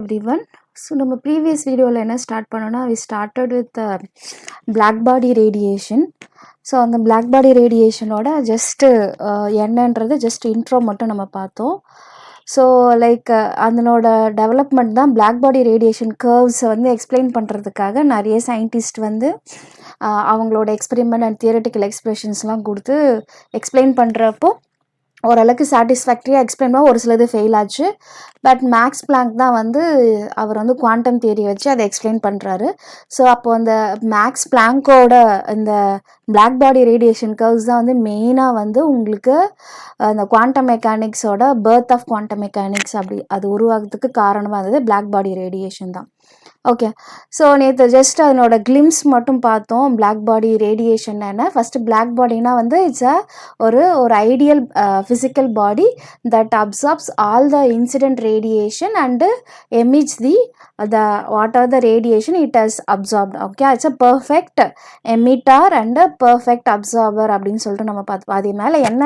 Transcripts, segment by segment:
Everyone. So நம்ம previous வீடியோவில் என்ன ஸ்டார்ட் பண்ணோன்னா we started with black body radiation. So அந்த black body ரேடியேஷனோட ஜஸ்ட்டு என்னன்றது ஜஸ்ட் இன்ட்ரோ மட்டும் நம்ம பார்த்தோம். ஸோ லைக் அதனோட டெவலப்மெண்ட் தான் black body ரேடியேஷன் கர்வ்ஸை வந்து எக்ஸ்பிளைன் பண்ணுறதுக்காக நிறைய சயின்டிஸ்ட் வந்து அவங்களோட எக்ஸ்பெரிமெண்ட் அண்ட் தியரட்டிக்கல் எக்ஸ்பிரஷன்ஸ்லாம் கொடுத்து எக்ஸ்பிளைன் பண்ணுறப்போ ஓரளவுக்கு சாட்டிஸ்ஃபேக்டரியாக எக்ஸ்பிளைன் பண்ணால் ஒரு சிலது ஃபெயில் ஆச்சு. பட் மேக்ஸ் பிளாங்க் தான் வந்து அவர் வந்து குவாண்டம் தியரி வச்சு அதை எக்ஸ்பிளைன் பண்ணுறாரு. ஸோ அப்போது அந்த மேக்ஸ் பிளாங்கோட இந்த பிளாக் பாடி ரேடியேஷன் கர்வ்ஸ் தான் வந்து மெயினாக வந்து உங்களுக்கு அந்த குவாண்டம் மெக்கானிக்ஸோட பர்த் ஆஃப் குவாண்டம் மெக்கானிக்ஸ் அப்படி அது உருவாகிறதுக்கு காரணமாக இருந்தது பிளாக் பாடி ரேடியேஷன் தான். ஓகே, ஸோ நேற்று ஜஸ்ட் அதனோட கிளிம்ஸ் மட்டும் பார்த்தோம். பிளாக் பாடி ரேடியேஷன் என்ன, ஃபஸ்ட்டு பிளாக் பாடினா வந்து இட்ஸ் ஒரு ideal physical body that absorbs all the incident radiation and emits what are the radiation it has absorbed. Okay, it's a perfect emitter and perfect absorber அப்படின்னு சொல்லிட்டு நம்ம பார்த்தோம். அது மேலே என்ன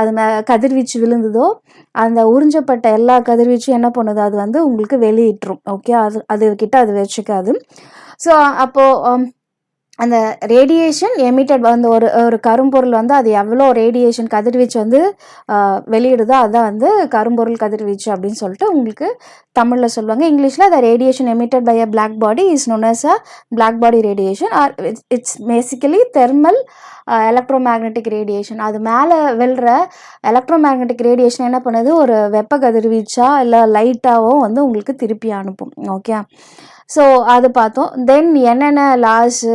அது கதிர்வீச்சு விழுந்ததோ அந்த உறிஞ்சப்பட்ட எல்லா கதிர்வீச்சும் என்ன பண்ணுது, அது வந்து உங்களுக்கு வெளியிட்டுரும். ஓகே, அது கிட்ட அது வச்சுக்காது. ஸோ அப்போது அந்த ரேடியேஷன் எமிட்டட் வந்து ஒரு கரும்பொருள் வந்து அது எவ்வளோ ரேடியேஷன் கதிர்வீச்சு வந்து வெளியிடுதோ அதுதான் வந்து கரும்பொருள் கதிர்வீச்சு அப்படின்னு சொல்லிட்டு உங்களுக்கு தமிழில் சொல்லுவாங்க. இங்கிலீஷில் the radiation emitted by a black body is known as a black body radiation or it's basically thermal electromagnetic radiation. அது மேலே விழுற எலக்ட்ரோமேக்னெட்டிக் ரேடியேஷன் என்ன பண்ணுது, ஒரு வெப்ப கதிர்வீச்சா இல்லை லைட்டாவோ வந்து உங்களுக்கு திருப்பி அனுப்பும். ஓகே, ஸோ அது பார்த்தோம். தென் என்னென்ன லாஸு,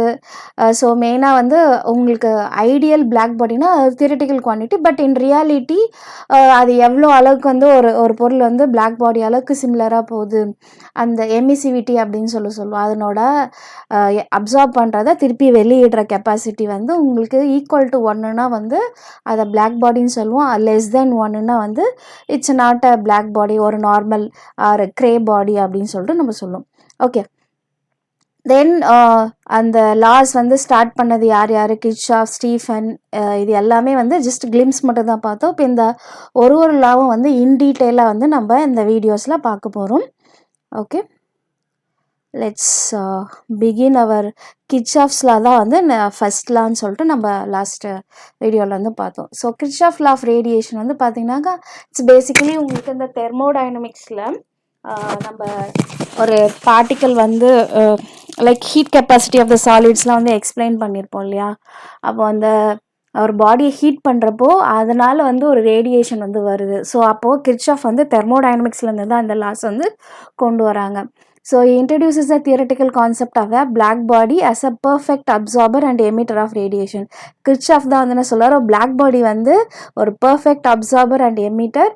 ஸோ மெயினாக வந்து உங்களுக்கு ஐடியல் பிளாக் பாடினா theoretical quantity, but in reality அது எவ்வளோ அளவுக்கு வந்து ஒரு பொருள் வந்து பிளாக் பாடி அளவுக்கு சிமிலராக போகுது, அந்த எமிசிவிட்டி அப்படின்னு சொல்லுவோம். அதனோட அப்சார்ப் பண்ணுறத திருப்பி வெளியிடுற கெப்பாசிட்டி வந்து உங்களுக்கு ஈக்குவல் டு ஒன்றுனா வந்து அதை பிளாக் பாடின்னு சொல்லுவோம். லெஸ் தென் ஒன்றுனா வந்து it's not a black body, ஒரு நார்மல் ஆர் க்ரே பாடி அப்படின்னு சொல்லிட்டு நம்ம சொல்லுவோம். ஓகே, தென் அந்த லாஸ் வந்து ஸ்டார்ட் பண்ணது யார் கிர்ச்சாஃப், ஸ்டீஃபன், இது எல்லாமே வந்து ஜஸ்ட் கிளிம்ஸ் மட்டும் தான் பார்த்தோம். இப்போ இந்த ஒரு லாவும் வந்து இன் டீட்டெயிலாக வந்து நம்ம இந்த வீடியோஸில் பார்க்க போகிறோம். Okay, let's begin our Kirchhoff's law தான் வந்து ஃபஸ்ட் லான்னு சொல்லிட்டு நம்ம லாஸ்ட் வீடியோவில் வந்து பார்த்தோம். So Kirchhoff law of radiation வந்து பார்த்திங்கனாக்கா இட்ஸ் பேசிக்கலி உங்களுக்கு இந்த தெர்மோடைனமிக்ஸில் நம்ம ஒரு பார்ட்டிக்கல் வந்து like heat capacity of the சாலிட்ஸ்லாம் வந்து எக்ஸ்பிளைன் பண்ணியிருப்போம் இல்லையா. அப்போ அந்த ஒரு பாடியை ஹீட் பண்ணுறப்போ அதனால் வந்து ஒரு ரேடியேஷன் வந்து வருது. ஸோ அப்போது கிர்ச்சாஃப் வந்து தெர்மோடைனமிக்ஸ்லேருந்து தான் அந்த லாஸ் வந்து கொண்டு வராங்க. So he introduces the theoretical concept of a black body as a perfect absorber and emitter of radiation. Kirchhoff தான் வந்து என்ன சொல்கிறார், black body வந்து ஒரு perfect absorber and emitter.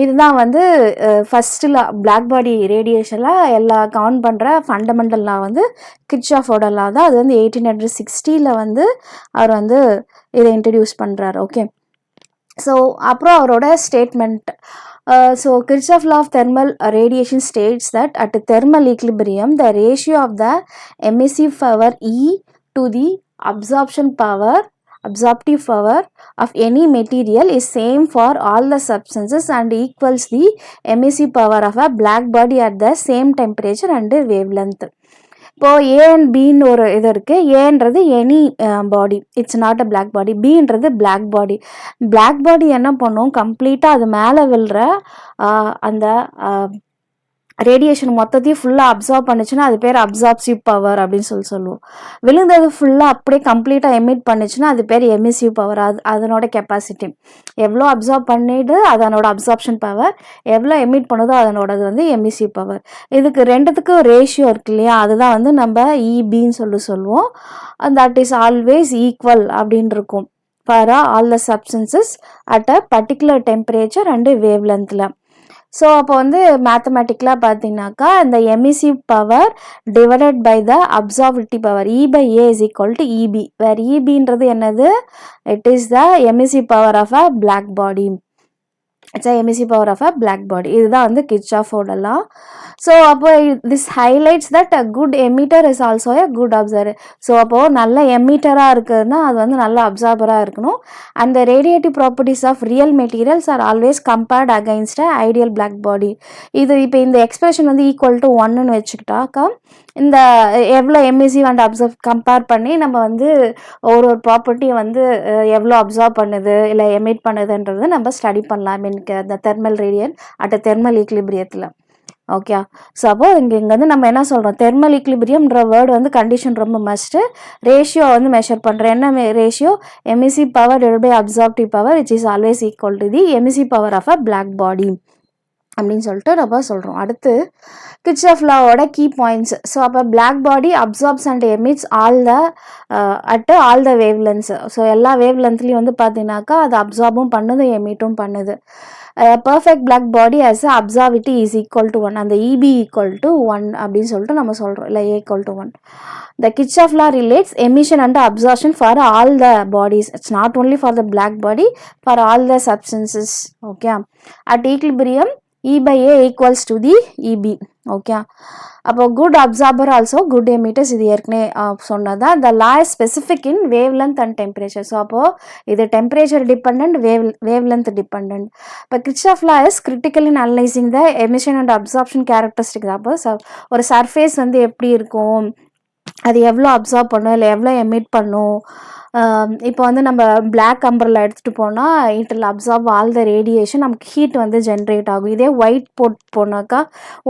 இதுதான் வந்து ஃபஸ்ட்டு லா, பிளாக் பாடி ரேடியேஷனில் எல்லா கவுண்ட் பண்ணுற ஃபண்டமெண்டல் லா வந்து கிர்ச்சாஃபோட லா தான். அது வந்து 1860 வந்து அவர் வந்து இதை இன்ட்ரடியூஸ் பண்ணுறாரு. ஓகே, ஸோ அப்புறம் அவரோட statement. So Kirchhoff law of thermal radiation states that at thermal equilibrium the ratio of the emissive power E to the absorptive power of any material is same for all the substances and equals the emissive power of a black body at the same temperature and wavelength. இப்போது A and பின்னு ஒரு இது இருக்குது. ஏன்றது any body, it's not a black body. பின்றது black body. Black body என்ன பண்ணும், கம்ப்ளீட்டாக அது மேலே விழுற அந்த ரேடியேஷன் மொத்தத்தையும் ஃபுல்லாக அப்சார்ப் பண்ணிச்சுன்னா அது பேர் அப்சார்ப்சிவ் பவர் அப்படின்னு சொல்லுவோம். விழுந்தது ஃபுல்லாக அப்படியே கம்ப்ளீட்டாக எமிட் பண்ணிச்சுன்னா அது பேர் எமிசிவ் பவர். அதனோட கெப்பாசிட்டி எவ்வளோ அப்சார்ப் பண்ணிட்டு அதனோட அப்சார்ப்ஷன் பவர், எவ்வளோ எமிட் பண்ணுதோ அதனோடது வந்து எமிசிவ் பவர். இதுக்கு ரெண்டுத்துக்கும் ரேஷியோ இருக்கு இல்லையா, அதுதான் வந்து நம்ம இபின்னு சொல்லுவோம். தட் இஸ் ஆல்வேஸ் ஈக்குவல் அப்படின்னு இருக்கும் for all the substances at a particular temperature and வேவ் லென்த்தில். ஸோ அப்போ வந்து மேத்தமெட்டிக்கலாக பார்த்தீங்கன்னாக்கா இந்த emissive power divided by the absorbability power E/A is equal to EB, where இபின்றது என்னது, it is the emissive power of a black body. It's emissive power of a black body. இதுதான் வந்து கிர்ச்சாஃபோட லா. ஸோ அப்போ this highlights that a good emitter is also a good observer. So அப்போது நல்ல எமிட்டராக இருக்குதுன்னா அது வந்து நல்ல அப்சார்பராக இருக்கணும். And the radiative properties of real materials are always compared against a ideal black body. இது இப்போ இந்த எக்ஸ்பிரஷன் வந்து ஈக்குவல் டு 1ன்னு வச்சுக்கிட்டாக்கா இந்த எவ்வளோ எமிசிவ் அண்ட் அப்சர்வ் கம்பேர் பண்ணி நம்ம வந்து ஒரு ப்ராப்பர்ட்டியை வந்து எவ்வளோ அப்சர்வ் பண்ணுது இல்லை எமிட் பண்ணுதுன்றது நம்ம ஸ்டடி பண்ணலாம். ஐ மீன் இந்த தெர்மல் ரேடியன் அட் தெர்மல் ஈக்லிபிரியத்தில். ஓகே. ஸோ அப்போ இங்கே வந்து நம்ம என்ன சொல்கிறோம், தெர்மல் ஈக்லிபிரியம்ன்ற வேர்டு வந்து கண்டிஷன் ரொம்ப மஸ்ட்டு. ரேஷியோ வந்து மெஷர் பண்ணுறோம். என்ன ratio? Emissive power divided by absorptive power which is always equal to the emissive power of a black body அப்படின்னு சொல்லிட்டு நம்ம சொல்கிறோம். அடுத்து கிர்ச்சாஃப் லாவோட கீ பாயிண்ட்ஸ். ஸோ அப்போ black body absorbs and emits all the at all the wave lengths. So எல்லா வேவ் லென்த்லேயும் வந்து பார்த்தீங்கன்னாக்கா அது அப்சார்பும் பண்ணுது, எமிட்டும் பண்ணுது. Perfect black body as absorptivity is equal to 1. அந்த இபி ஈக்குவல் டு 1 அப்படின்னு சொல்லிட்டு நம்ம சொல்கிறோம், இல்லை ஏ equal to 1. The Kirchhoff law relates emission and absorption for all the bodies. It's not only for the black body, for all the substances. Okay. At equilibrium, E by A equals to the EB. Okay. அப்போ good absorber also good emitters. இது ஏற்கனவே சொன்னதான். The law is specific in wavelength and temperature. So அப்போது இது temperature depend, wavelength depend. இப்போ Kirchhoff law is critical in analysing the emission and absorption characteristic. அப்போ ஒரு surface வந்து எப்படி இருக்கும், அது எவ்வளோ அப்சார்ப் பண்ணும், இல்லை எவ்வளோ எமிட் பண்ணும். இப்போ வந்து நம்ம பிளாக் அம்பர்ல எடுத்துகிட்டு போனால் it will absorb all the radiation, நமக்கு ஹீட் வந்து ஜென்ரேட் ஆகும். இதே ஒயிட் போனாக்கா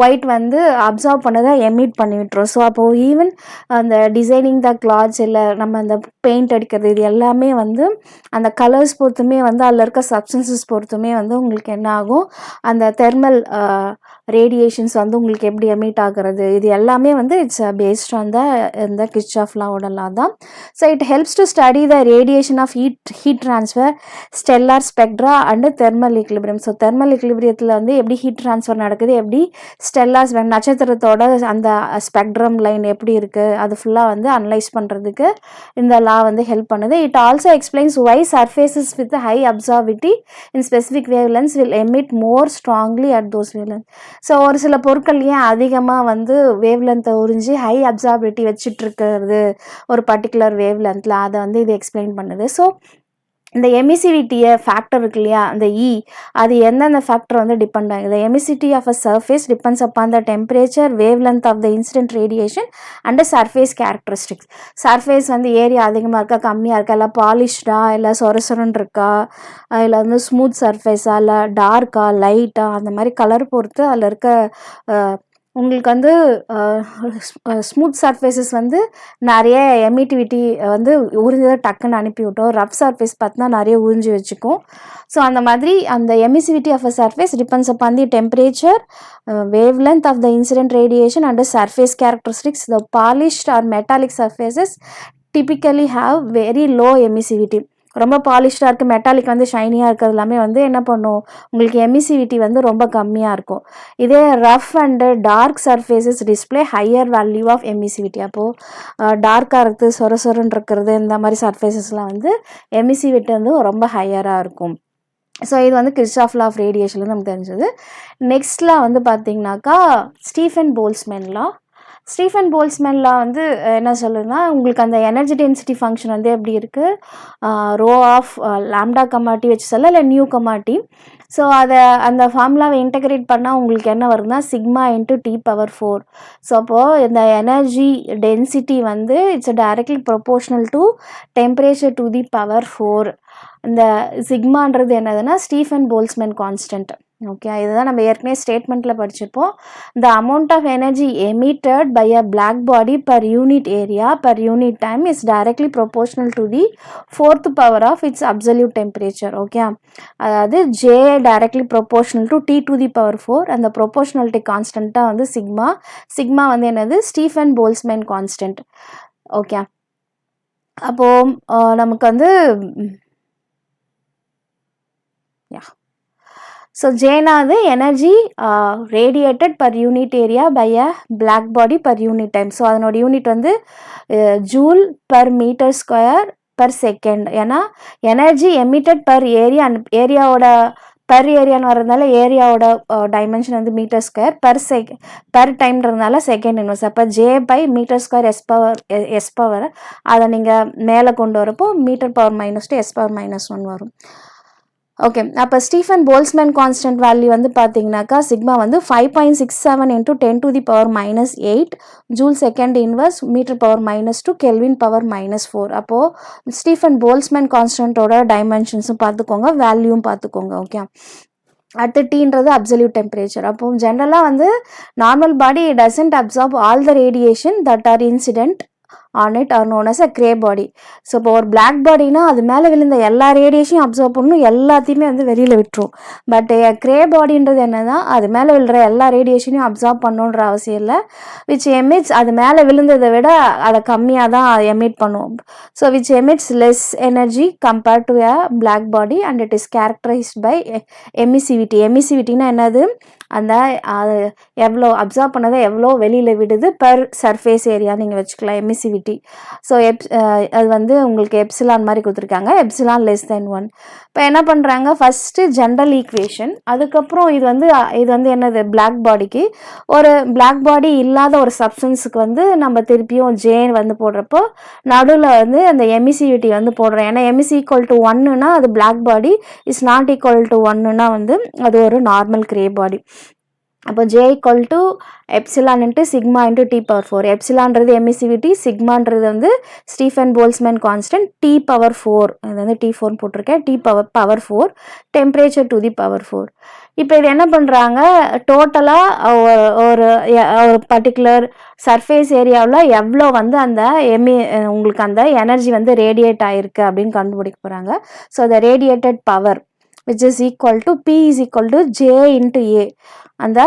ஒயிட் வந்து அப்சார்ப் பண்ணதை எமிட் பண்ணி விட்டுரும். ஸோ அப்போது ஈவன் அந்த டிசைனிங் த கிளாத்ஸ் இல்லை நம்ம அந்த பெயிண்ட் அடிக்கிறது இது எல்லாமே வந்து அந்த கலர்ஸ் பொறுத்துமே வந்து அதில் இருக்க சப்ஸ்டன்சஸ் பொறுத்துமே வந்து உங்களுக்கு என்ன ஆகும், அந்த தெர்மல் ரேடியேஷன்ஸ் வந்து உங்களுக்கு எப்படி எமிட் ஆகிறது, இது எல்லாமே வந்து இட்ஸ் பேஸ்ட் ஆன் இந்த கிர்ச்சாஃப் லாவோட லா தான். So it helps to study the radiation of heat transfer, stellar spectra and thermal equilibrium. So thermal ஈக்லிபிரியத்தில் வந்து எப்படி ஹீட் ட்ரான்ஸ்ஃபர் நடக்குது, எப்படி ஸ்டெல்லார் நட்சத்திரத்தோட அந்த ஸ்பெக்ட்ரம் லைன் எப்படி இருக்குது, அது ஃபுல்லாக வந்து அனலைஸ் பண்ணுறதுக்கு இந்த லா வந்து ஹெல்ப் பண்ணுது. It also explains why surfaces with high absorptivity in specific wavelengths will emit more strongly at those wave length. So ஒரு சில பொருட்கள் ஏன் அதிகமாக வந்து வேவ் லென்த்தை உறிஞ்சி ஹை அப்சார்பிலிட்டி வச்சுட்டு இருக்கிறது ஒரு பர்டிகுலர் வேவ் லென்த்தில், அதை வந்து இது எக்ஸ்பிளைன் பண்ணுது. ஸோ இந்த எமிசிவிட்டியை ஃபேக்டர் இருக்கு இல்லையா, அந்த அது எந்தெந்த ஃபேக்டர் வந்து டிபெண்ட் ஆகுது. Emissivity of a surface depends upon the temperature, wavelength of the incident radiation and surface characteristics. Surface வந்து ஏரியா அதிகமாக இருக்கா, கம்மியாக இருக்கா, இல்லை பாலிஷ்டா, இல்லை சொரசொரன் இருக்கா, இல்லை வந்து ஸ்மூத் சர்ஃபேஸா, இல்லை டார்க்கா, லைட்டா, அந்த மாதிரி கலர் பொறுத்து அதில் இருக்க உங்களுக்கு வந்து ஸ்மூத் சர்ஃபேஸஸ் வந்து நிறைய எமிட்டிவிட்டி வந்து உறிஞ்சதை டக்குன்னு அனுப்பிவிட்டோம். ரஃப் சர்ஃபேஸ் பார்த்தினா நிறைய உறிஞ்சி வச்சுக்கும். ஸோ அந்த மாதிரி அந்த emissivity of a surface depends upon the temperature, wavelength of the incident radiation and surface characteristics. The polished or metallic surfaces typically have very low emissivity. ரொம்ப பாலிஷ்டாக இருக்குது, மெட்டாலிக் வந்து ஷைனியாக இருக்கிறது எல்லாமே வந்து என்ன பண்ணும், உங்களுக்கு எமிசிவிட்டி வந்து ரொம்ப கம்மியாக இருக்கும். இதே rough and dark surfaces display higher value of emissivity. அப்போது டார்க்காக இருக்குது, சொரசொரன் இருக்கிறது, இந்த மாதிரி சர்ஃபேசஸ்லாம் வந்து எமிசிவிட்டி வந்து ரொம்ப ஹையராக இருக்கும். ஸோ இது வந்து கிர்ச்சாஃப் லா ஆஃப் ரேடியேஷன் நமக்கு தெரிஞ்சது. நெக்ஸ்ட்லாம் வந்து பார்த்திங்கனாக்கா ஸ்டீஃபன் போல்ட்ஸ்மேன் லா. ஸ்டீஃபன் போல்ட்ஸ்மேன் லா வந்து என்ன சொல்லுதுன்னா, உங்களுக்கு அந்த எனர்ஜி டென்சிட்டி ஃபங்க்ஷன் வந்து எப்படி இருக்குது, ரோ ஆஃப் லாம்டா கமாட்டி வச்சு சொல்ல, இல்லை நியூ கமாட்டி. ஸோ அதை அந்த ஃபார்முலாவை இன்டகிரேட் பண்ணால் உங்களுக்கு என்ன வருதுன்னா சிக்மா இன்ட்டு T⁴. ஸோ அப்போது இந்த எனர்ஜி டென்சிட்டி வந்து it's directly proportional to temperature to the power 4. இந்த சிக்மான்றது என்னதுன்னா ஸ்டீஃபன் போல்ட்ஸ்மேன் கான்ஸ்டன்ட். ஓகே, இதுதான் நம்ம ஏற்கனவே ஸ்டேட்மெண்ட்டில் படிச்சிருப்போம். The amount of energy emitted by a black body per unit area per unit time is directly proportional to the 4th power of its absolute temperature. Okay, அதாவது J directly proportional to T⁴. அந்த proportionality கான்ஸ்டண்ட்டாக வந்து sigma வந்து என்னது, Stephen Boltzmann constant. Okay, அப்போது நமக்கு வந்து so ஜேனாவது energy radiated per unit area by a black body per unit time. So அதனோட யூனிட் வந்து joule per metre square per second. ஏன்னா எனர்ஜி எமிட்டட் பர் ஏரியா, ஏரியாவோட பெர் ஏரியான்னு வரதுனால ஏரியாவோட டைமென்ஷன் வந்து மீட்டர் ஸ்கொயர், பெர் டைம்ன்றதுனால செகண்ட் இன்வர்ஸ். அப்போ J by metre square S power அதை நீங்கள் மேலே கொண்டு வரப்போ மீட்டர் பவர் -2 எஸ் பவர் -1 வரும். ஓகே, அப்போ ஸ்டீஃபன் போல்ட்ஸ்மேன் கான்ஸ்டன்ட் வேல்யூ வந்து பார்த்தீங்கன்னாக்கா சிக்மா வந்து 5.67 × 10⁻⁸ joule second inverse metre power -2 kelvin power -4. அப்போது ஸ்டீஃபன் போல்ட்ஸ்மேன் கான்ஸ்டன்ட்டோட டைமென்ஷன்ஸும் பார்த்துக்கோங்க, வேல்யூவும் பார்த்துக்கோங்க. ஓகே, அடுத்து டீன்றது அப்சல்யூட் டெம்பரேச்சர். அப்போ ஜென்ரலாக வந்து normal body doesn't absorb all the radiation that R incident on it are known as a gray body. So இப்போ ஒரு பிளாக் பாடினா அது மேலே விழுந்த எல்லா ரேடியேஷனையும் அப்சர்வ் பண்ணணும், எல்லாத்தையுமே வந்து வெளியில் விட்டுரும். பட் கிரே பாடின்றது என்னன்னா அது மேலே விழுற எல்லா ரேடியேஷனையும் அப்சர்வ் பண்ணணுன்ற அவசியம் இல்லை. விச் எமிட்ஸ் அது மேலே விழுந்ததை விட அதை கம்மியாக தான் எமிட் பண்ணும். So which emits less energy compared to a black body and it is characterised by emissivity. எமிசிவிட்டினா என்னது, அந்த அது எவ்வளோ அப்சர்வ் பண்ணதை எவ்வளோ வெளியில் விடுது பெர் சர்ஃபேஸ் ஏரியா நீங்கள் வச்சுக்கலாம் எமிசிவிட்டி. ஸோ அது வந்து உங்களுக்கு எப்சிலான் மாதிரி கொடுத்துருக்காங்க, எப்சிலான் <1. இப்போ என்ன பண்ணுறாங்க, ஃபஸ்ட்டு ஜென்ரல் ஈக்குவேஷன், அதுக்கப்புறம் இது வந்து என்னது பிளாக் பாடிக்கு. ஒரு பிளாக் பாடி இல்லாத ஒரு சப்ஸ்டன்ஸுக்கு வந்து நம்ம திருப்பியும் ஜேன் வந்து போடுறப்போ நடுவில் வந்து அந்த எமிசிவிட்டி வந்து போடுறோம். ஏன்னா எமிசி = 1னா அது பிளாக் பாடி, இஸ் நாட் = 1னா வந்து அது ஒரு நார்மல் கிரே பாடி. அப்போ J = எப்சிலான் × சிக்மா × T⁴. எப்சிலான்றது எமிசிவிட்டி, சிக்மான்றது வந்து ஸ்டீஃபன் போல்ட்ஸ்மேன் கான்ஸ்டன்ட், T⁴. இது வந்து T4 போட்டிருக்கேன், T⁴ temperature to the power 4. இப்போ இது என்ன பண்ணுறாங்க, டோட்டலாக ஒரு பர்டிகுலர் சர்ஃபேஸ் ஏரியாவில் எவ்வளோ வந்து அந்த உங்களுக்கு அந்த எனர்ஜி வந்து ரேடியேட் ஆகிருக்கு அப்படின்னு கண்டுபிடிக்க போகிறாங்க. So the radiated power which is equal to P is equal to J into A. அந்த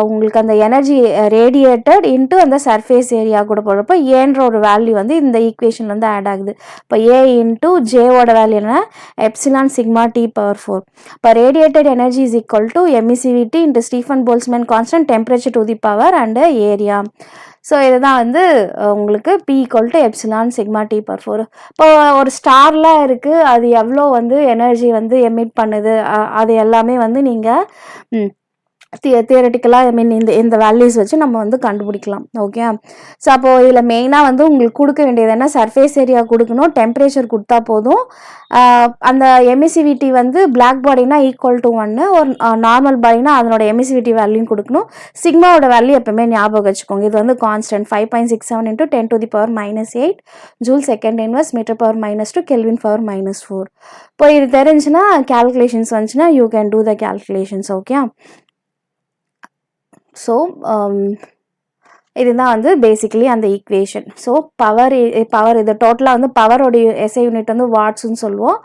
உங்களுக்கு அந்த எனர்ஜி ரேடியேட்டட் இன்ட்டு அந்த சர்ஃபேஸ் ஏரியா கூட போடுறப்போ ஏன்ற ஒரு வேல்யூ வந்து இந்த ஈக்குவேஷன் வந்து ஆட் ஆகுது. இப்போ ஏ இன்ட்டு ஜேவோட வேல்யூ என்ன, எப்சிலான் சிக்மா T⁴. இப்போ radiated energy is equal to emissivity into Stefan Boltzmann constant, temperature to the power and area. So இதுதான் வந்து உங்களுக்கு P = எப்சிலான் சிக்மா T⁴. இப்போ ஒரு ஸ்டார்லாம் இருக்குது, அது எவ்வளோ வந்து எனர்ஜி வந்து எமிட் பண்ணுது அது எல்லாமே வந்து நீங்கள் தியரட்டிக்கலாக இந்த வேல்யூஸ் வச்சு நம்ம வந்து கண்டுபிடிக்கலாம். ஓகே, ஸோ அப்போது இதில் மெயினாக வந்து உங்களுக்கு கொடுக்க வேண்டியது என்ன, சர்ஃபேஸ் ஏரியா கொடுக்கணும், டெம்பரேச்சர் கொடுத்தா போதும். அந்த எமிசிவிட்டி வந்து பிளாக் பாடினா = 1, ஒரு நார்மல் பாடினா அதனோட எமிசிவிட்டி வேல்யூன்னு கொடுக்கணும். சிக்மாவோட வேல்யூ எப்பவுமே ஞாபகம் வச்சுக்கோங்க, இது வந்து constant 5.67 × 10⁻⁸ joule second inverse metre power -2 kelvin power -4. இப்போ இது தெரிஞ்சுன்னா கேல்குலேஷன்ஸ் வந்துச்சுன்னா you can do the calculations. Okay, so இதுதான் வந்து பேசிக்கலி அந்த ஈக்குவேஷன். ஸோ பவர் இது டோட்டலாக வந்து பவரோடைய எஸ்ஐ யூனிட் வந்து வாட்ஸ்ன்னு சொல்லுவோம்.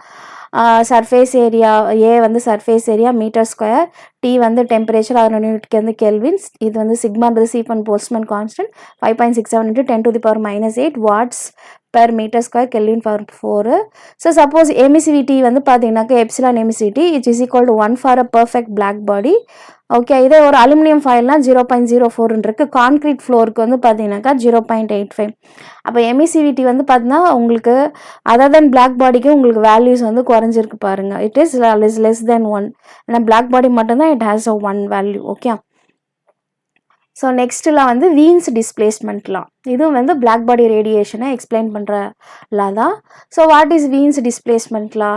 சர்ஃபேஸ் ஏரியா ஏ வந்து surface area metre square, T வந்து டெம்பரேச்சர், அதனோட யூனிட்க்கு வந்து கெல்வின்ஸ், இது வந்து சிக்மான்றது Stefan Boltzmann constant 5.67 × 10⁻⁸ watts per metre square kelvin power 4. So suppose emissivity வந்து பார்த்தீங்கன்னாக்கா epsilon emissivity is equal to 1 for a perfect black body. Okay, இதே ஒரு அலுமினியம் ஃபாயில்னா 0.04 இருக்குது, கான்க்ரீட் ஃப்ளோருக்கு வந்து பார்த்தீங்கன்னாக்கா 0.85. அப்போ எமிசிவிட்டி வந்து பார்த்தீங்கன்னா உங்களுக்கு அதர் தென் பிளாக் பாடிக்கு உங்களுக்கு வேல்யூஸ் வந்து குறைஞ்சிருக்கு பாருங்கள். It is less than 1. ஏன்னா பிளாக் பாடி மட்டும்தான் it has a 1 value. Okay, so நெக்ஸ்ட்டில் வந்து வீன்ஸ் டிஸ்பிளேஸ்மெண்ட் லா, இதுவும் வந்து பிளாக் பாடி ரேடியேஷனை எக்ஸ்பிளைன் பண்ணுற லா தான். So what is Wien's displacement law?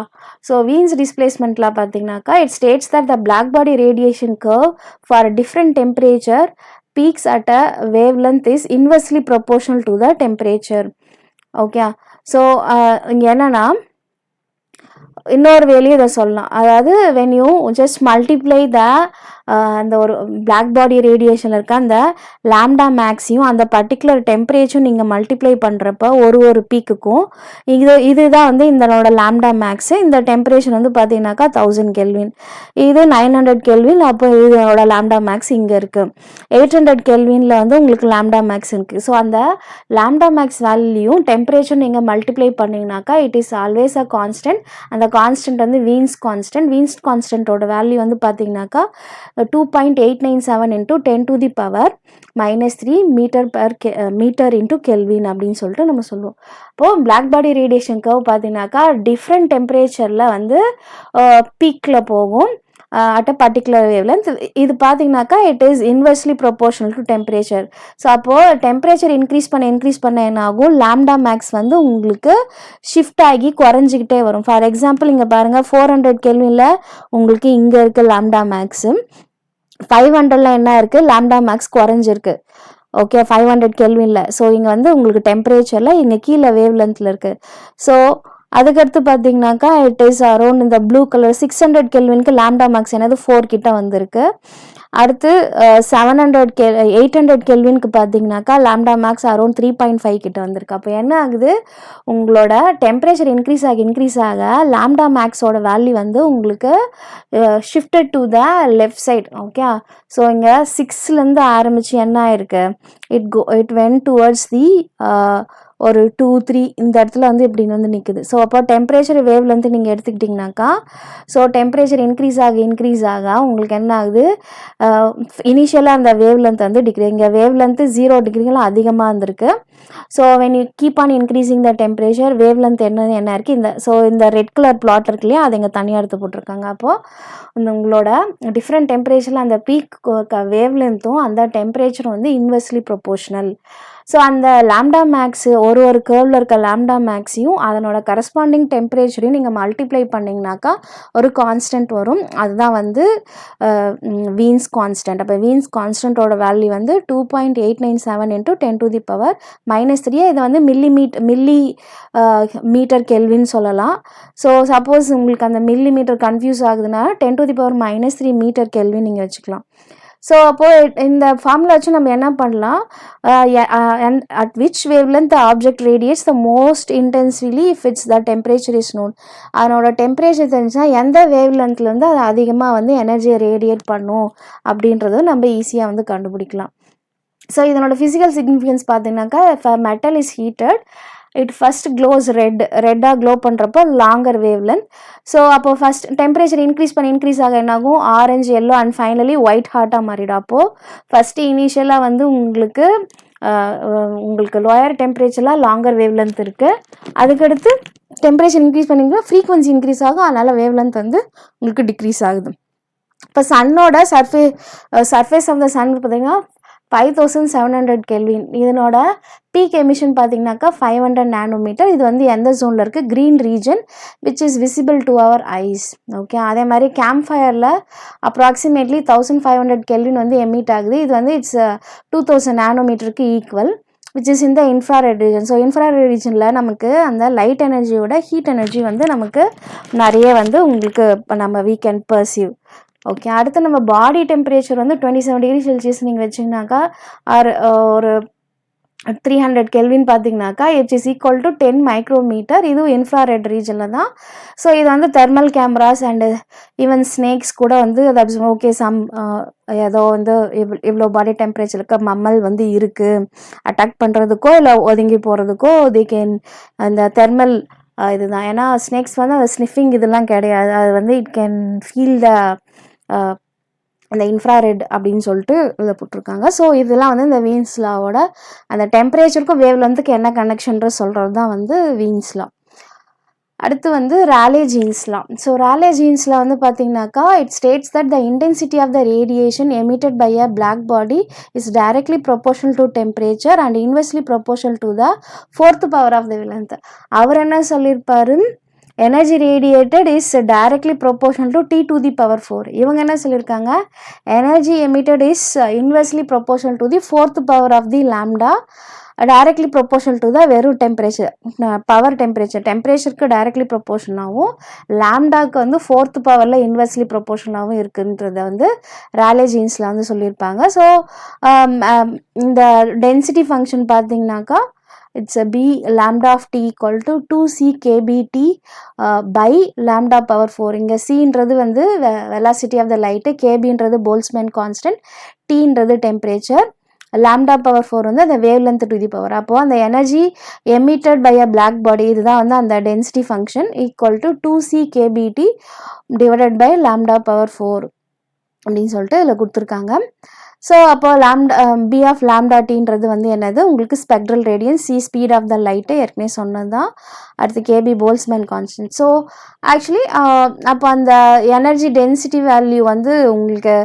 So Wien's displacement law பார்த்தீங்கன்னாக்கா it states that the black body radiation curve for different temperature peaks at a wavelength is inversely proportional to the temperature. Okay, so இங்கே என்னென்னா இன்னொரு வேலையும் இதை சொல்லலாம், அதாவது when you just multiply அந்த ஒரு பிளாக் பாடி ரேடியேஷனில் இருக்க அந்த லாம்டா மேக்ஸையும் அந்த பர்டிகுலர் டெம்பரேச்சரும் நீங்கள் மல்டிப்ளை பண்ணுறப்ப ஒரு பீக்குக்கும் இதுதான் வந்து இதனோட லாம்டா மேக்ஸு. இந்த டெம்பரேச்சர் வந்து பார்த்தீங்கன்னாக்கா 1000 கெல்வின், இது 900 கெல்வின். அப்போ இதனோட லாம்டா மேக்ஸ் இங்கே இருக்குது. 800 கெல்வினில் வந்து உங்களுக்கு லாம்டா மேக்ஸ் இருக்குது. ஸோ அந்த லாம்டா மேக்ஸ் வேல்யூயும் டெம்பரேச்சர் நீங்கள் மல்டிப்ளை பண்ணிங்கனாக்கா it is always a constant. அந்த கான்ஸ்டன்ட் வந்து வீன்ஸ் கான்ஸ்டன்ட்டோட வேல்யூ வந்து பார்த்தீங்கன்னாக்கா 2.897 × 10⁻³ மீட்டர் இன்ட்டு கெல்வின் அப்படின்னு சொல்லிட்டு நம்ம சொல்லுவோம். இப்போது பிளாக் பாடி ரேடியேஷன் கர்வ் பார்த்தீங்கன்னாக்கா டிஃப்ரெண்ட் டெம்பரேச்சரில் வந்து பீக்கில் போகும். at a particular wavelength. இது பார்த்தீங்கன்னாக்கா it is inversely proportional to temperature. So அப்போது டெம்பரேச்சர் இன்க்ரீஸ் பண்ண என்ன ஆகும், லாம்டா மேக்ஸ் வந்து உங்களுக்கு ஷிஃப்ட் ஆகி குறைஞ்சிக்கிட்டே வரும். ஃபார் எக்ஸாம்பிள் இங்கே பாருங்கள், 400 கெல்வினில் உங்களுக்கு இங்கே இருக்குது லாம்டா மேக்ஸு, 500ல் என்ன இருக்குது, லாம்டா மேக்ஸ் குறைஞ்சிருக்கு. ஓகே, 500 கெல்வினில். ஸோ இங்கே வந்து உங்களுக்கு டெம்பரேச்சரில் இங்கே கீழே வேவ் லென்த்தில் இருக்குது. ஸோ அதுக்கடுத்து பார்த்தீங்கன்னாக்கா இட் இஸ் அரௌண்ட் இந்த ப்ளூ கலர் 600 கெல்வினுக்கு லாம்டா மேக்ஸ் என்னது 4 கிட்ட வந்திருக்கு. அடுத்து 800 கெல்வினுக்கு பார்த்தீங்கன்னாக்கா லாம்டா மேக்ஸ் அரௌண்ட் 3.5 கிட்ட வந்திருக்கு. அப்போ என்ன ஆகுது, உங்களோட டெம்பரேச்சர் இன்க்ரீஸ் ஆக லாம்டா மேக்ஸோட வேல்யூ வந்து உங்களுக்கு shifted to the left side. Okay, so இங்கே 6லேருந்து ஆரம்பித்து என்ன ஆயிருக்கு, இட் வென் டுவர்ட்ஸ் தி ஒரு 2, 3 இந்த இடத்துல வந்து இப்படின்னு வந்து நிற்குது. ஸோ அப்போ டெம்பரேச்சர் வேவ் லென்த்து நீங்கள் எடுத்துக்கிட்டிங்கனாக்கா, ஸோ டெம்பரேச்சர் இன்க்ரீஸ் ஆக உங்களுக்கு என்ன ஆகுது, இனிஷியலாக அந்த வேவ் லென்த் வந்து டிகிரி, இங்கே வேவ் லென்த்து 0 டிகிரிலாம் அதிகமாக இருந்திருக்கு. So when you keep on increasing the temperature, wave length என்ன இருக்குது, இந்த ரெட் கலர் பிளாட் இருக்கு இல்லையா, அதை இங்கே தனியாக எடுத்து போட்டிருக்காங்க. அப்போது உங்களோட டிஃப்ரெண்ட் டெம்பரேச்சரில் அந்த பீக் வேவ் லென்த்தும் அந்த டெம்பரேச்சரும் வந்து இன்வெர்ஸ்லி ப்ரொபோர்ஷனல். ஸோ அந்த லாம்டா மேக்ஸு ஒரு கேர்வில் இருக்க லாம்டா மேக்ஸையும் அதனோட கரஸ்பாண்டிங் டெம்பரேச்சரையும் நீங்கள் மல்டிப்ளை பண்ணிங்கனாக்கா ஒரு கான்ஸ்டன்ட் வரும். அதுதான் வந்து வீன்ஸ் கான்ஸ்டன்ட். அப்போ வீன்ஸ் கான்ஸ்டன்ட்டோட வேல்யூ வந்து 2.897 × 10⁻³ இதை வந்து மில்லி மீட்டர் கெல்வின்னு சொல்லலாம். ஸோ சப்போஸ் உங்களுக்கு அந்த மில்லி மீட்டர் கன்ஃபியூஸ் ஆகுதுன்னா 10⁻³ மீட்டர் கெல்வின் நீங்கள் வச்சுக்கலாம். ஸோ அப்போது இந்த ஃபார்முலா வச்சு நம்ம என்ன பண்ணலாம், at which wave length the object radiates the most intensively if it's the temperature is known. அதனோட டெம்பரேச்சர் தெரிஞ்சுன்னா எந்த வேவ் லென்த்லேருந்து அது அதிகமாக வந்து எனர்ஜியை ரேடியேட் பண்ணும் அப்படின்றதும் நம்ம ஈஸியாக வந்து கண்டுபிடிக்கலாம். ஸோ இதனோட ஃபிசிக்கல் சிக்னிஃபிகன்ஸ் பார்த்தீங்கன்னாக்கா, if a metal is heated, it first glows ரெட்டாக க்ளோ பண்ணுறப்போ லாங்கர் வேவ் லென்த். ஸோ அப்போது ஃபஸ்ட் டெம்பரேச்சர் இன்க்ரீஸ் ஆக என்னாகும், orange, yellow and finally white ஹார்ட்டாக மாறிடும். அப்போது ஃபஸ்ட்டு இனிஷியலாக வந்து உங்களுக்கு லோயர் டெம்பரேச்சரில் லாங்கர் வேவ் லென்த் இருக்குது. அதுக்கடுத்து டெம்பரேச்சர் இன்க்ரீஸ் பண்ணிங்கன்னா ஃப்ரீக்வன்சி இன்க்ரீஸ் ஆகும், அதனால் வேவ் லென்த் வந்து உங்களுக்கு டிக்ரீஸ் ஆகுது. இப்போ சன்னோட சர்ஃபேஸ் ஆஃப் த சன் பார்த்தீங்கன்னா 5700 கெல்வின். இதனோட பீக் எமிஷன் பார்த்தீங்கன்னாக்கா 500 நானோமீட்டர். இது வந்து எந்த ஜோனில் இருக்குது, green region which is visible to our eyes. Okay, அதே மாதிரி கேம்ப் ஃபயரில் அப்ராக்சிமேட்லி 1500 கெல்வின் வந்து எமிட் ஆகுது. இது வந்து இட்ஸ் 2000 நானோமீட்டருக்கு ஈக்குவல் விச் இஸ் இந்த இன்ஃப்ராரெட் ரீஜன். ஸோ இன்ஃப்ராரெட் ரீஜனில் நமக்கு அந்த லைட் எனர்ஜியோட ஹீட் எனர்ஜி வந்து நமக்கு நிறைய வந்து உங்களுக்கு நம்ம we can perceive. ஓகே, அடுத்து நம்ம பாடி டெம்பரேச்சர் வந்து 27 டிகிரி செல்சியஸ் நீங்கள் வச்சிங்கனாக்கா ஒரு 300 கெல்வின் பார்த்தீங்கன்னாக்கா it is equal to 10 micrometre. இதுவும் இன்ஃப்ராரெட் ரீஜனில் தான். ஸோ இது வந்து thermal cameras and even snakes கூட வந்து அது ஓகே ஏதோ வந்து இவ்வளோ பாடி டெம்பரேச்சருக்கு மம்மல் வந்து இருக்குது, அட்டாக் பண்ணுறதுக்கோ இல்லை ஒதுங்கி போகிறதுக்கோ தி கேன் அந்த தெர்மல் இதுதான். ஏன்னா ஸ்னேக்ஸ் வந்து அந்த ஸ்னிஃபிங் இதெல்லாம் கிடையாது, அது வந்து இட் கேன் ஃபீல் த அந்த இன்ஃப்ராரெட் அப்படின்னு சொல்லிட்டு இதை போட்டிருக்காங்க. ஸோ இதெல்லாம் வந்து இந்த வீன்ஸ் லாவோட அந்த டெம்பரேச்சருக்கும் வேவ் லென்த்துக்கு என்ன கனெக்ஷன்ற சொல்கிறது தான் வந்து வீன்ஸ் லா. அடுத்து வந்து Rayleigh Jeans law. So Rayleigh Jeans law வந்து பார்த்தீங்கன்னாக்கா it states that the intensity of the radiation emitted by a black body is directly proportional to temperature and inversely proportional to the 4th power of the wavelength. அவர் என்ன சொல்லியிருப்பாரு, energy radiated is directly proportional to T⁴. இவங்க என்ன சொல்லியிருக்காங்க, energy emitted is inversely proportional to the 4th power of the lambda directly proportional to த வெறும் டெம்பரேச்சருக்கு directly ப்ரொபோர்ஷனாகவும் லாம்டாக்கு வந்து 4th பவரில் inversely ப்ரொபோர்ஷனாகவும் இருக்குன்றத வந்து ராலே ஜீன்ஸில் வந்து சொல்லியிருப்பாங்க. ஸோ இந்த டென்சிட்டி ஃபங்க்ஷன் பார்த்தீங்கன்னாக்கா it's a b lambda of t equal to 2c kbt by lambda power 4. இங்கே cன்றது வந்து velocity of the light, kbன்றது Boltzmann constant, tன்றது temperature, lambda power 4 வந்து அந்த wave length to the power. அப்போது அந்த energy emitted by a black body இதுதான் வந்து அந்த density function equal to 2c kbt divided by lambda power 4 அப்படின்னு சொல்லிட்டு இதில் கொடுத்துருக்காங்க. ஸோ அப்போ லாம்டா பி ஆஃப் லாம்டா டீன்றது வந்து என்னது உங்களுக்கு spectral radiance, C speed of the light ஏற்கனவே சொன்னது தான். அடுத்து K B Boltzmann constant. So actually அப்போ அந்த எனர்ஜி டென்சிட்டி வேல்யூ வந்து உங்களுக்கு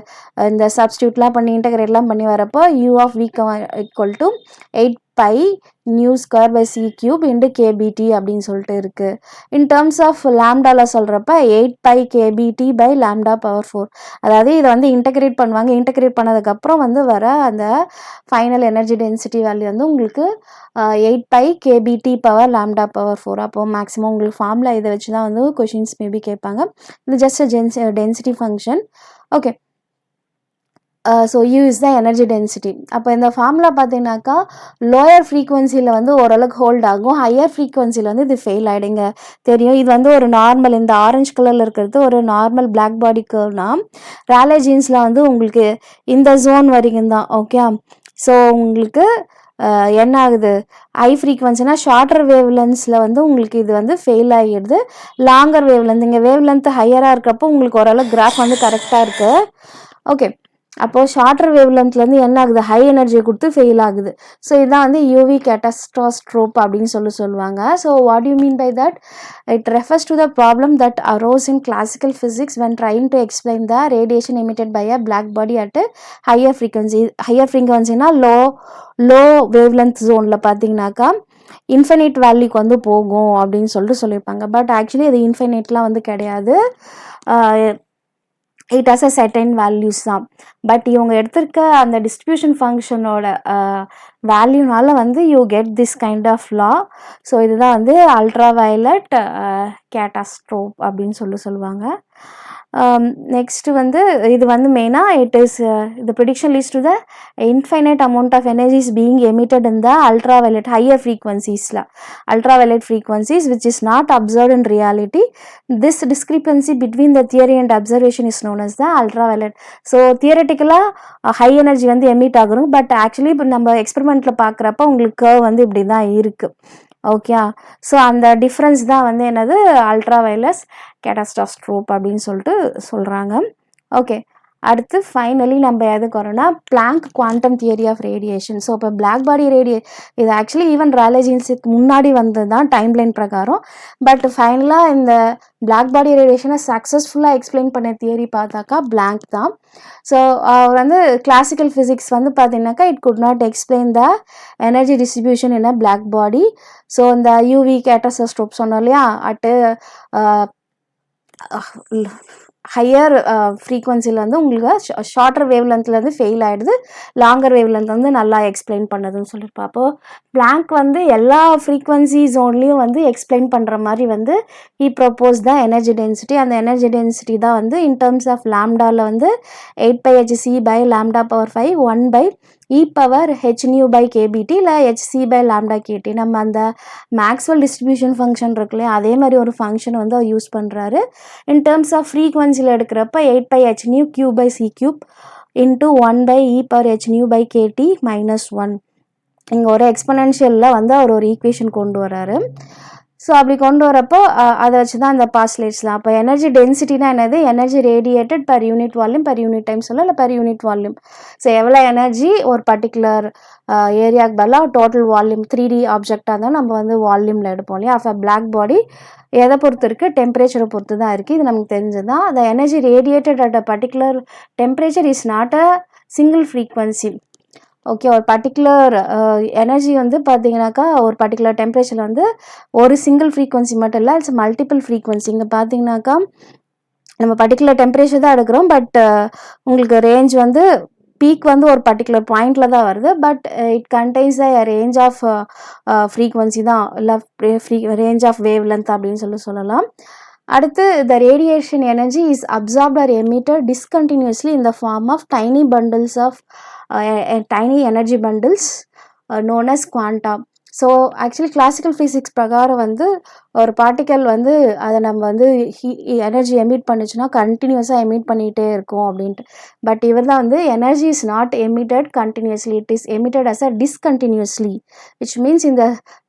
இந்த சப்ஸ்டியூட்லாம் பண்ணி இன்டகிரேட்லாம் பண்ணி வரப்போ U of V equal to 8 by nu square by C cube into K B T அப்படின்னு சொல்லிட்டு இருக்குது. இன் டேர்ம்ஸ் ஆஃப் லாம்டாவில் சொல்கிறப்ப 8 by K B T by lambda power 4. அதாவது இதை வந்து இன்டகிரேட் பண்ணுவாங்க. இன்டகிரேட் பண்ணதுக்கப்புறம் வந்து வர அந்த ஃபைனல் எனர்ஜி டென்சிட்டி வேல்யூ வந்து உங்களுக்கு 8 by K B T power lambda power 4. அப்போது மேக்ஸிமம் உங்களுக்கு ஃபார்முலா இதை வச்சு தான் வந்து கொஷின்ஸ் மேபி கேட்பாங்க. இது just density function. Okay, so you is the energy density. அப்போ இந்த ஃபார்முலா பார்த்தீங்கன்னாக்கா லோயர் ஃப்ரீக்வன்சியில் வந்து ஓரளவுக்கு ஹோல்ட் ஆகும், ஹையர் ஃப்ரீக்வன்சியில் வந்து இது ஃபெயில் ஆகிடுங்க. தெரியும், இது வந்து ஒரு நார்மல், இந்த ஆரஞ்சு கலரில் இருக்கிறது ஒரு நார்மல் பிளாக் பாடி கர்வ்னா, ரேலே ஜீன்ஸில் வந்து உங்களுக்கு இந்த ஜோன் வரைக்கும் தான். ஓகே, ஸோ உங்களுக்கு என்ன ஆகுது, ஹை ஃப்ரீக்வன்சினா ஷார்ட்டர் வேவ் லென்ஸில் வந்து உங்களுக்கு இது வந்து ஃபெயில் ஆகிடுது. லாங்கர் வேவ் லென்த், இங்கே வேவ் லென்த் ஹையராக இருக்கப்போ உங்களுக்கு ஓரளவுக்கு கிராஃப் வந்து கரெக்டாக இருக்குது. ஓகே, அப்போது ஷார்ட்டர் வேவ் லென்த்லேருந்து என்ன ஆகுது, ஹை எனர்ஜியை கொடுத்து ஃபெயில் ஆகுது. ஸோ இதுதான் வந்து யூவி கேட்டஸ்ட்ரோப் அப்படின்னு சொல்லுவாங்க. So what you mean by that? It refers to the problem that arose in classical physics when trying to explain the radiation emitted by a black body at higher frequency. Higher ஃப்ரீக்வன்சினா low wavelength ஜோனில் பார்த்தீங்கன்னாக்கா infinite வேல்யூக்கு வந்து போகும் அப்படின்னு சொல்லியிருப்பாங்க. But actually அது இன்ஃபைனைட்லாம் வந்து கிடையாது. It has a certain values தான். பட் இவங்க எடுத்திருக்க அந்த டிஸ்ட்ரிபியூஷன் ஃபங்க்ஷனோட வேல்யூனால வந்து you get this kind of law. So இதுதான் வந்து அல்ட்ரா வயலட் கேட்டாஸ்ட்ரோப் அப்படின்னு சொல்லுவாங்க. நெக்ஸ்ட்டு வந்து இது வந்து மெயினாக it is the prediction leads to the infinite amount of energies being emitted in the ultraviolet higher ஃப்ரீக்வன்சிஸில், ultraviolet frequencies which is not observed in reality. This discrepancy between the theory and observation is known as the ultraviolet. So தியரட்டிக்கலாக high energy வந்து emit ஆகணும், but actually இப்போ நம்ம எக்ஸ்பெரிமெண்ட்டில் பார்க்குறப்ப உங்களுக்கு curve வந்து இப்படி தான் இருக்குது. ஓகே, ஸோ அந்த டிஃப்ரென்ஸ் தான் வந்து என்னது அல்ட்ரா வயலஸ் கேட்டாஸ்ட்ரோப் அப்படின்னு சொல்கிறாங்க. ஓகே, அடுத்து ஃபைனலி நம்ம எதுக்கு வரோம்னா Planck quantum theory of radiation. So இப்போ பிளாக் பாடி இது ஆக்சுவலி ஈவன் ரேலே ஜீன்ஸுக்கு முன்னாடி வந்தது தான் டைம் லைன் பிரகாரம். பட் ஃபைனலாக இந்த பிளாக் பாடி ரேடியேஷனை சக்ஸஸ்ஃபுல்லாக எக்ஸ்பிளைன் பண்ண தியரி பார்த்தாக்கா பிளாங்க் தான். ஸோ வந்து கிளாசிக்கல் ஃபிசிக்ஸ் வந்து பார்த்தீங்கன்னாக்கா it could not explain the energy distribution in a black body. So இந்த யூவி கேட்டாஸ்ட்ரோப் சொன்னோம் இல்லையா, அட்டு ஹையர் ஃப்ரீக்வன்சியில் வந்து உங்களுக்கு ஷார்ட்டர் வேவ் லென்த்லேருந்து ஃபெயில் ஆகிடுது, லாங்கர் வேவ் லென்த் வந்து நல்லா எக்ஸ்பிளைன் பண்ணதுன்னு சொல்லியிருப்போம். அப்போது பிளாங்க் வந்து எல்லா ஃப்ரீக்வன்சி ஜோன்லேயும் வந்து எக்ஸ்பிளைன் பண்ணுற மாதிரி வந்து he proposed the energy density. அந்த எனர்ஜி டென்சிட்டி தான் வந்து இன் டேர்ம்ஸ் ஆஃப் லாம்டாவில் வந்து 8 by hc by lambda power 5 1 by E power H nu by K B T இல்லை ஹெச்சி பை லாம்டா கேடி. நம்ம அந்த மேக்ஸ்வெல் டிஸ்ட்ரிபியூஷன் ஃபங்க்ஷன் இருக்குல்லையா, அதே மாதிரி ஒரு ஃபங்க்ஷன் வந்து அவர் யூஸ் பண்ணுறாரு. இன் டேர்ம்ஸ் ஆஃப் ஃப்ரீக்வன்சியில் எடுக்கிறப்ப 8 by H nu cube by C cube into 1 by E power H nu by K T minus 1. இங்கே ஒரு எக்ஸ்பனன்ஷியலில் வந்து அவர் ஒரு ஈக்குவேஷன் கொண்டு வராரு. ஸோ அப்படி கொண்டு வரப்போ அதை வச்சு தான் அந்த பாஸ்லேட்ஸ்லாம். அப்போ எனர்ஜி டென்சிட்டினா என்னது, energy radiated per unit volume, per unit time சொல்ல இல்லை பர் யூனிட் வால்யூம். ஸோ எவ்வளோ எனர்ஜி ஒரு பர்டிகுலர் ஏரியாவுக்கு பதிலாக டோட்டல் வால்யூம் 3D ஆப்ஜெக்டாக இருந்தால் நம்ம வந்து வால்யூமில் எடுப்போம் இல்லையா. ஆஃப் அ பிளாக் பாடி எதை பொறுத்து இருக்குது, டெம்பரேச்சரை பொறுத்து தான் இருக்குது. இது நமக்கு தெரிஞ்சது தான். The energy radiated at a particular temperature is not a single frequency. Okay, ஒரு பர்டிகுலர் எனர்ஜி வந்து பார்த்தீங்கன்னாக்கா ஒரு பர்டிகுலர் டெம்பரேச்சரில் வந்து ஒரு சிங்கிள் ஃப்ரீக்வன்சி மட்டும் இல்லை, இட்ஸ் மல்டிபிள் ஃப்ரீக்வன்சி. இங்கே பார்த்தீங்கன்னாக்கா நம்ம பர்டிகுலர் டெம்பரேச்சர் தான் எடுக்கிறோம், பட் உங்களுக்கு ரேஞ்ச் வந்து பீக் வந்து ஒரு பர்டிகுலர் பாயிண்டில் தான் வருது, but it contains the range of frequency தான், இல்லை ரேஞ்ச் ஆஃப் வேவ் லென்த் அப்படின்னு சொல்லலாம். அடுத்து the radiation energy is absorbed or emitted discontinuously in the form of tiny bundles of tiny energy bundles known as quanta. So actually classical physics பிரகாரம் வந்து ஒரு particle வந்து அதை நம்ம வந்து எனர்ஜி எமிட் பண்ணிச்சுன்னா கண்டினியூஸாக எமிட் பண்ணிகிட்டே இருக்கும் அப்படின்ட்டு. பட் இவர் தான் வந்து energy is not emitted continuously, it is emitted as a discontinuously, which means இந்த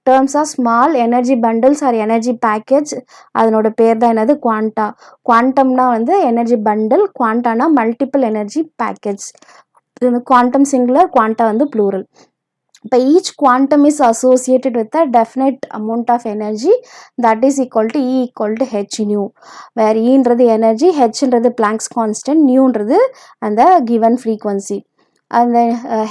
terms of small energy bundles or energy package. அதனோட பேர் தான் என்னது, குவாண்டா. குவாண்டம்னா வந்து எனர்ஜி பண்டில், குவாண்டானா மல்டிபிள் எனர்ஜி பேக்கேஜ். இது குவாண்டம் சிங்குலர், குவாண்டா வந்து ப்ளூரல். இப்போ each quantum is associated with a definite amount of energy that is equal to E equal to H nu, where ஈன்றது எனர்ஜி, ஹெச்ன்றது blanks constant, நியூன்றது அந்த given frequency. அந்த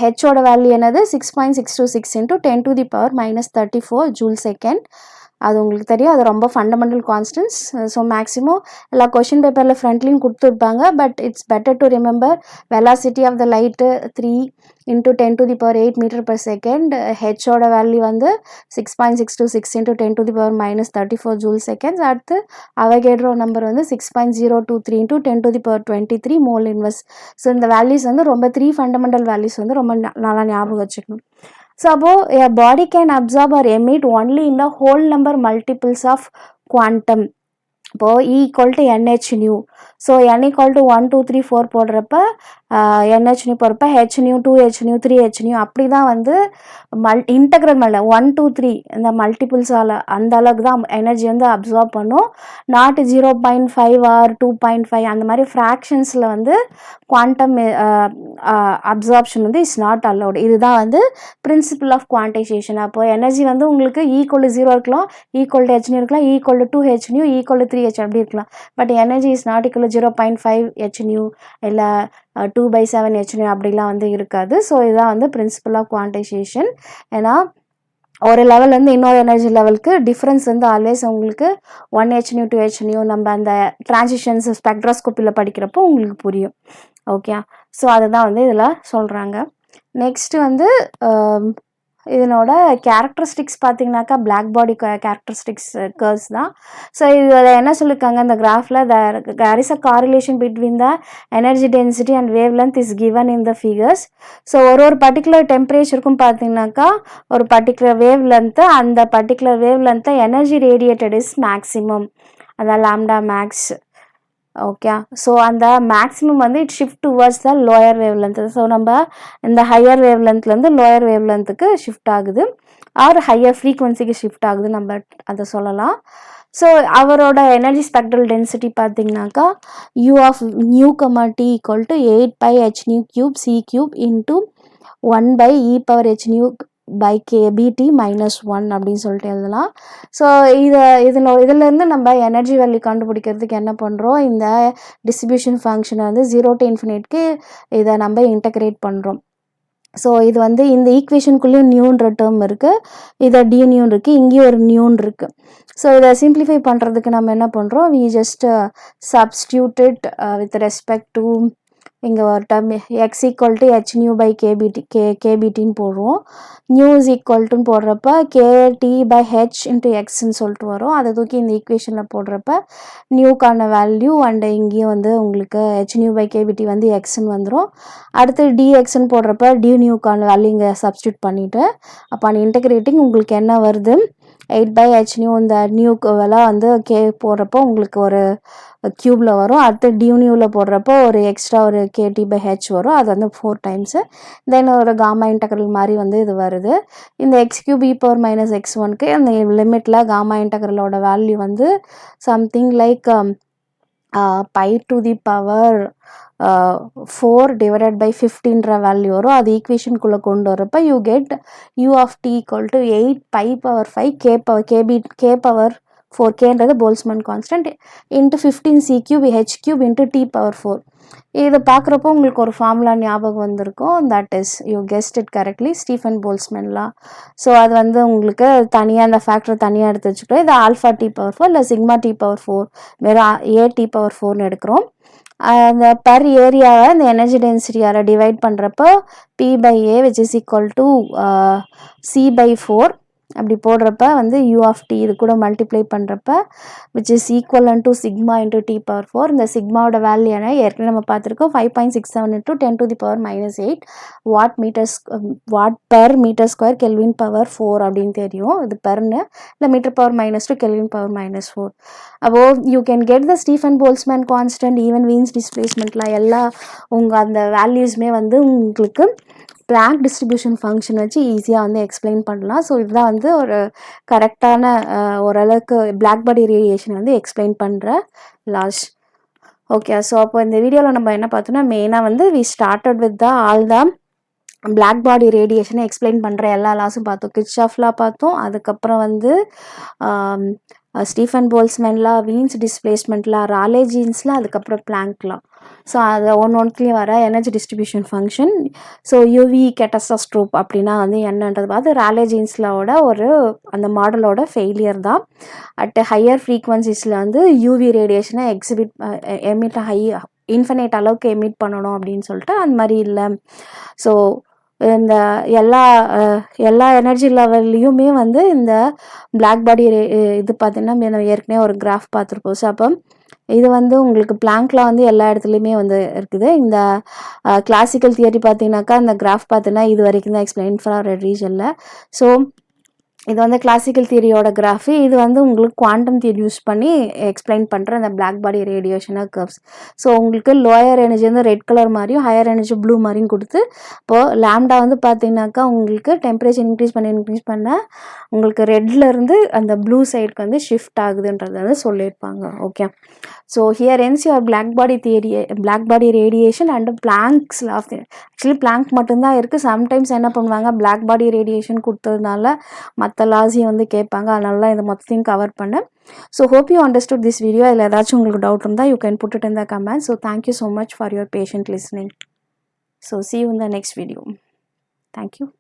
ஹெச்சோட value என்னது 6.626 into 10⁻⁻34 joule second. அது உங்களுக்கு தெரியும், அது ரொம்ப ஃபண்டமெண்டல் கான்ஸ்டன்ட்ஸ். ஸோ மேக்ஸிமம் எல்லா கொஷின் பேப்பரில் ஃப்ரண்ட்லையும் கொடுத்துருப்பாங்க. But it's better to remember velocity of the light 3 into 10⁸ metre per second. ஹெச்சோட வேல்யூ வந்து 6.626 இன்ட்டு 10⁻⁻34 ஜூல் செகண்ட்ஸ். அடுத்து அவகேட்ரோ நம்பர் வந்து 6.023 இன்ட்டு 10⁻23 மோல் இன்வெர்ஸ். ஸோ இந்த வேல்யூஸ் வந்து ரொம்ப 3 ஃபண்டமெண்டல் வேல்யூஸ் வந்து ரொம்ப நல்லா ஞாபகம் வச்சுக்கணும். So, a body can absorb or emit only in the whole number multiples of quantum. இப்போ E equal to NH nu. So N equal to 1 2 3 4 போடுறப்ப NH nu போடுறப்ப H nu 2H nu 3H nu அப்படி தான் வந்து integral மேலே 1 2 3 இந்த மல்டிபிள்ஸால் அந்த அளவுக்கு தான் எனர்ஜி வந்து அப்சார்ப் பண்ணும். நாட் 0.5 ஆர் 2.5 அந்த மாதிரி ஃப்ராக்ஷன்ஸில் வந்து குவாண்டம் அப்சார்ப்ஷன் வந்து இஸ் நாட் அலவுட். இதுதான் வந்து பிரின்சிபிள் ஆஃப் குவான்டைசேஷன். அப்போ எனர்ஜி வந்து உங்களுக்கு ஈக்குவல் டு 0 இருக்கலாம், ஈக்குவல் டு H nu இருக்கலாம், equal to 2H nu, equal to 3H அப்படி இருக்கலாம். But energy is not equal 0.5 H nu இல்லை 2/7 H nu அப்படிலாம் வந்து இருக்காது. ஸோ இதுதான் வந்து பிரின்சிபல் ஆஃப் குவான்டைசேஷன். ஏன்னா ஒரு லெவல்லேருந்து இன்னொரு எனர்ஜி லெவலுக்கு டிஃப்ரென்ஸ் வந்து ஆல்வேஸ் உங்களுக்கு 1 H nu 2 H nu நம்ம அந்த டிரான்சிஷன்ஸ் ஸ்பெக்ட்ராஸ்கோப்பியில் படிக்கிறப்போ உங்களுக்கு புரியும். ஓகே, ஸோ அதுதான் வந்து இதில் சொல்கிறாங்க. நெக்ஸ்ட்டு வந்து இதனோட கேரக்டரிஸ்டிக்ஸ் பார்த்தீங்கன்னாக்கா பிளாக் பாடி கேரக்டரிஸ்டிக்ஸ் கர்வ்ஸ் தான். ஸோ இதில் என்ன சொல்லியிருக்காங்க இந்த கிராஃபில், there is a correlation between the energy density and wave length is given in the figures. So ஒரு பர்டிகுலர் டெம்பரேச்சருக்கும் பார்த்தீங்கன்னாக்கா ஒரு பர்டிகுலர் வேவ் லென்த்து, அந்த பர்டிகுலர் வேவ் லென்த்தை எனர்ஜி ரேடியேட்டட் இஸ் மேக்ஸிமம், அதான் லாம்டா மேக்ஸ். ஓகே, ஸோ அந்த maximum வந்து it shift towards the lower wave length. So நம்ம இந்த ஹையர் வேவ் லென்த்லேருந்து லோயர் வேவ் லென்த்துக்கு ஷிஃப்ட் ஆகுது, ஆர் ஹையர் ஃப்ரீக்வன்சிக்கு ஷிஃப்ட் ஆகுது நம்ம அதை சொல்லலாம். ஸோ அவரோட எனர்ஜி ஸ்பெக்ட்ரல் டென்சிட்டி பார்த்தீங்கன்னாக்கா U of nu, T equal to 8πh nu cube C cube into 1/e⁻h nu by kBT -1 அப்படின்னு சொல்லிட்டு எழுதலாம். ஸோ இதிலேருந்து நம்ம எனர்ஜி வேல்யூ கண்டுபிடிக்கிறதுக்கு என்ன பண்ணுறோம், இந்த டிஸ்ட்ரிபியூஷன் ஃபங்க்ஷனை வந்து 0 to infiniteக்கு இதை நம்ம இன்டகிரேட் பண்ணுறோம். ஸோ இது வந்து இந்த ஈக்குவேஷனுக்குள்ளேயும் நியூன்ற டேர்ம் இருக்குது, இதை டி நியூன் இருக்குது, இங்கேயும் ஒரு நியூன் இருக்குது. ஸோ இதை சிம்பிளிஃபை பண்ணுறதுக்கு நம்ம என்ன பண்ணுறோம், we just substituted with respect to இங்கே ஒரு term X equal to H nu by கேபிடின்னு போடுவோம். நியூ இஸ் ஈக்குவல்ட்டுன்னு போடுறப்ப கேடி பை ஹெச் இன்ட்டு எக்ஸ்ன்னு சொல்லிட்டு வரும். அதை தூக்கி இந்த ஈக்குவேஷனில் போடுறப்ப நியூக்கான வேல்யூ அண்டு இங்கேயும் வந்து உங்களுக்கு ஹெச் நியூ பை கேபிடி வந்து எக்ஸ்ன்னு வந்துடும். அடுத்து டிஎக்ஸ்ன்னு போடுறப்ப டி நியூக்கான வேல்யூ இங்கே சப்ஸ்டியூட் பண்ணிவிட்டு அப்போ அந்த இன்டகிரேட்டிங் உங்களுக்கு என்ன வருது, 8/h நியூ, இந்த நியூக்கு வேலை வந்து கே போடுறப்போ உங்களுக்கு ஒரு க்யூபில் வரும். அடுத்து டியூ நியூவில் போடுறப்போ ஒரு எக்ஸ்ட்ரா ஒரு KT/h வரும், அது வந்து 4 டைம்ஸு. தென் ஒரு காமா இன்டகரல் மாதிரி வந்து இது வருது. இந்த x³ e⁻−x1க்கு அந்த லிமிட்டில் காமா இன்டகரலோட வேல்யூ வந்து சம்திங் லைக் π⁴ டிவைடட் பை 15ன்ற வேல்யூ வரும். அது ஈக்குவேஷனுக்குள்ளே கொண்டு வரப்போ you get U of t equal to 8π/5 k/4ன்றது Boltzmann constant into 15 c³ h³ into t⁴. இதை பார்க்குறப்போ உங்களுக்கு ஒரு ஃபார்முலா ஞாபகம் வந்திருக்கும், that is you guessed it correctly, Stefan போல்ஸ்மேன்லாம். ஸோ அது வந்து உங்களுக்கு தனியாக அந்த ஃபேக்டர் தனியாக எடுத்து வச்சுக்கிறோம். இது ஆல்ஃபா t⁴ இல்லை சிக்மா t⁴, வெறும் a⁴ எடுக்கிறோம். அந்த பர் ஏரியாவை இந்த எனர்ஜி டென்சிட்டியால் டிவைட் பண்ணுறப்போ P/A which is equal to C/4 அப்படி போடுறப்ப வந்து U of t இது கூட மல்டிப்ளை பண்ணுறப்ப which is equivalent to sigma into t⁴. இந்த சிக்மாவோட வேல்யூ என்ன ஏற்கனவே நம்ம பார்த்துருக்கோம், 5.67 into 10⁻⁻8 watt per metre square kelvin power 4 அப்படின்னு தெரியும். இது பெர்னு இல்லை மீட்டர் பவர் -2 கெல்வின் பவர் -4. அப்போது you can get the Stefan Boltzmann constant, even Wien's டிஸ்பிளேஸ்மெண்ட்லாம் எல்லா உங்கள் அந்த வேல்யூஸுமே வந்து உங்களுக்கு பிளாங்க் டிஸ்ட்ரிபியூஷன் ஃபங்க்ஷன் வச்சு ஈஸியாக வந்து எக்ஸ்பிளைன் பண்ணலாம். ஸோ இதுதான் வந்து ஒரு கரெக்டான ஓரளவுக்கு பிளாக் பாடி ரேடியேஷன் வந்து எக்ஸ்பிளைன் பண்ணுற லாஸ். ஓகே. ஸோ அப்போ இந்த வீடியோவில் நம்ம என்ன பார்த்தோம்னா மெயினாக வந்து we started with all the black body ரேடியேஷனை எக்ஸ்பிளைன் பண்ணுற எல்லா லாஸும் பார்த்தோம். கிர்ச்சாஃப் லா பார்த்தோம். அதுக்கப்புறம் வந்து Stefan Boltzmann law, Wien's displacement law, Rayleigh Jeans law, அதுக்கப்புறம் பிளாங்க் லா. ஸோ அதை ஒன்றுலேயும் வர energy distribution function. So UV catastrophe அப்படின்னா வந்து என்னன்றது பார்த்து ராலே ஜீன்ஸ் லாவோட ஒரு அந்த மாடலோட ஃபெயிலியர் தான். அட் ஹையர் ஃப்ரீக்வன்சிஸில் வந்து யூவி ரேடியேஷனை எமிட் இன்ஃபினைட் அளவுக்கு எமிட் பண்ணணும் அப்படின்னு சொல்லிட்டு அந்த மாதிரி இல்லை. ஸோ இந்த எல்லா எனர்ஜி லெவல்லையுமே வந்து இந்த பிளாக் பாடி இது பார்த்தீங்கன்னா நம்ம ஏற்கனவே ஒரு கிராஃப் பார்த்துருப்போம். ஸோ அப்போ இது வந்து உங்களுக்கு பிளாங்க்லாம் வந்து எல்லா இடத்துலையுமே வந்து இருக்குது. இந்த கிளாசிக்கல் தியரி பார்த்தீங்கன்னாக்கா இந்த கிராஃப் பார்த்தீங்கன்னா இது வரைக்கும் தான் எக்ஸ்பிளைன் ஃபார் ரீஜனில். ஸோ இது வந்து கிளாசிக்கல் தியரியோட கிராஃபு. இது வந்து உங்களுக்கு குவாண்டம் தியரி யூஸ் பண்ணி எக்ஸ்பிளைன் பண்ணுற அந்த பிளாக் பாடி ரேடியேஷனாக கர்வ்ஸ். ஸோ உங்களுக்கு லோயர் எனர்ஜி வந்து ரெட் கலர் மாதிரியும் ஹையர் எனர்ஜி ப்ளூ மாதிரியும் கொடுத்து இப்போது லேம்டா வந்து பார்த்தீங்கன்னாக்கா உங்களுக்கு டெம்பரேச்சர் இன்க்ரீஸ் பண்ண உங்களுக்கு ரெட்லேருந்து அந்த ப்ளூ சைடுக்கு வந்து ஷிஃப்ட் ஆகுதுன்றதை வந்து சொல்லியிருப்பாங்க. Okay. So here ends your black body theory, black body radiation and Planck's law of actually Planck மட்டும்தான் இருக்குது. சம்டைம்ஸ் என்ன பண்ணுவாங்க பிளாக் பாடி ரேடியேஷன் கொடுத்ததுனால மற்ற லாஸையும் வந்து கேட்பாங்க. அதனால தான் இதை மொத்தத்தையும் கவர் பண்ணேன். So hope you understood this video. இதில் ஏதாச்சும் உங்களுக்கு டவுட் இருந்தால் you can put it in the comment. So thank you so much for your patient listening. So see you in the next video. Thank you.